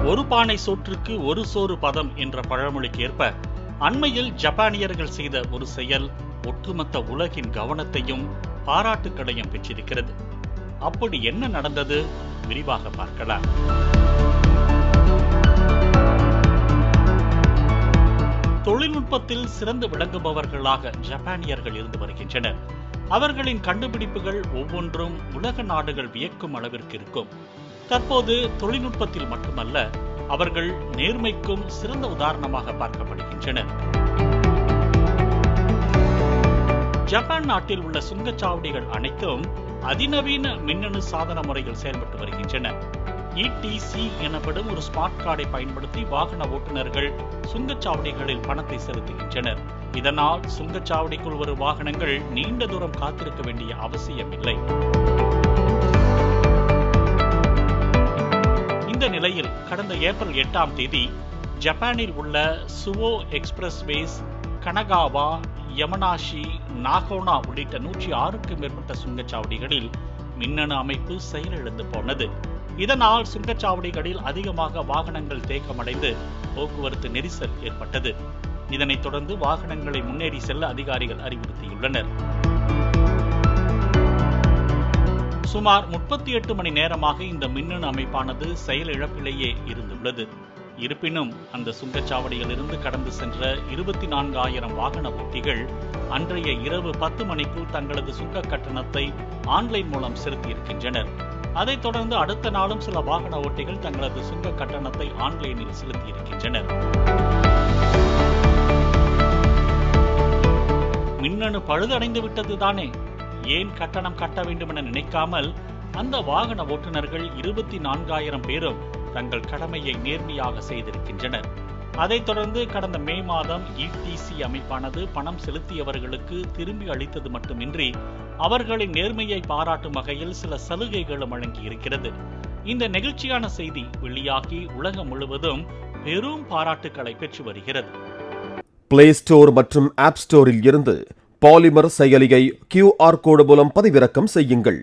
ஒரு பானை சோற்றுக்கு ஒரு சோறு பதம் என்ற பழமொழிக்கு ஏற்ப அண்மையில் ஜப்பானியர்கள் செய்த ஒரு செயல் ஒட்டுமொத்த உலகின் கவனத்தையும் பாராட்டுக்களையும் பெற்றிருக்கிறது. அப்படி என்ன நடந்தது? விரிவாக பார்க்கலாம். தொழில்நுட்பத்தில் சிறந்து விளங்குபவர்களாக ஜப்பானியர்கள் இருந்து வருகின்றனர். அவர்களின் கண்டுபிடிப்புகள் ஒவ்வொன்றும் உலக நாடுகள் வியக்கும் அளவிற்கு இருக்கும். தற்போது தொழில்நுட்பத்தில் மட்டுமல்ல, அவர்கள் நேர்மைக்கும் சிறந்த உதாரணமாக பார்க்கப்படுகின்றனர். ஜப்பான் நாட்டில் உள்ள சுங்கச்சாவடிகள் அனைத்தும் அதிநவீன மின்னணு சாதன முறையில் செயல்பட்டு வருகின்றன. ETC எனப்படும் ஒரு ஸ்மார்ட் கார்டை பயன்படுத்தி வாகன ஓட்டுநர்கள் சுங்கச்சாவடிகளில் பணத்தை செலுத்துகின்றனர். இதனால் சுங்கச்சாவடிக்குள் வரும் வாகனங்கள் நீண்ட தூரம் காத்திருக்க வேண்டிய அவசியமில்லை. இந்த நிலையில் கடந்த ஏப்ரல் 8ஆம் தேதி ஜப்பானில் உள்ள சுவோ எக்ஸ்பிரஸ்வேஸ், கனகாவா, யமனாஷி, நாகோனா உள்ளிட்ட 106க்கும் மேற்பட்ட சுங்கச்சாவடிகளில் மின்னணு அமைப்பு செயலிழந்து போனது. இதனால் சுங்கச்சாவடிகளில் அதிகமாக வாகனங்கள் தேக்கமடைந்து போக்குவரத்து நெரிசல் ஏற்பட்டது. இதனைத் தொடர்ந்து வாகனங்களை முன்னேறி செல்ல அதிகாரிகள் அறிவுறுத்தியுள்ளனர். சுமார் 38 மணி நேரமாக இந்த மின்னணு அமைப்பானது செயலிழப்பிலேயே இருந்துள்ளது. இருப்பினும் அந்த சுங்கச்சாவடியில் இருந்து கடந்து சென்ற 24,000 வாகன ஓட்டிகள் அன்றைய இரவு 10 மணிக்குள் தங்களது சுங்க கட்டணத்தை ஆன்லைன் மூலம் செலுத்தியிருக்கின்றனர். அதைத் தொடர்ந்து அடுத்த நாளும் சில வாகன ஓட்டிகள் தங்களது சுங்க கட்டணத்தை ஆன்லைனில் செலுத்தியிருக்கின்றனர். மின்னணு பழுதடைந்து விட்டதுதானே, ஏன் கட்டணம் கட்ட வேண்டும் என நினைக்காமல் அந்த வாகன ஓட்டுநர்கள் 24,000 பேரும் தங்கள் கடமையை நேர்மையாக செய்திருக்கின்றனர். அதைத் தொடர்ந்து கடந்த மே மாதம் ETC அமைப்பானது பணம் செலுத்தியவர்களுக்கு திரும்பி அளித்தது மட்டுமின்றி அவர்களின் நேர்மையை பாராட்டும் வகையில் சில சலுகைகளும் வழங்கியிருக்கிறது. இந்த நெகிழ்ச்சியான செய்தி வெளியாகி உலகம் முழுவதும் பெரும் பாராட்டுக்களை பெற்று வருகிறது. பிளே ஸ்டோர் மற்றும் ஆப் ஸ்டோரில் இருந்து பாலிமர் செயலியை QR கோடு மூலம் பதிவிறக்கம் செய்யுங்கள்.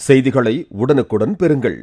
செய்திகளை உடனுக்குடன் பெறுங்கள்.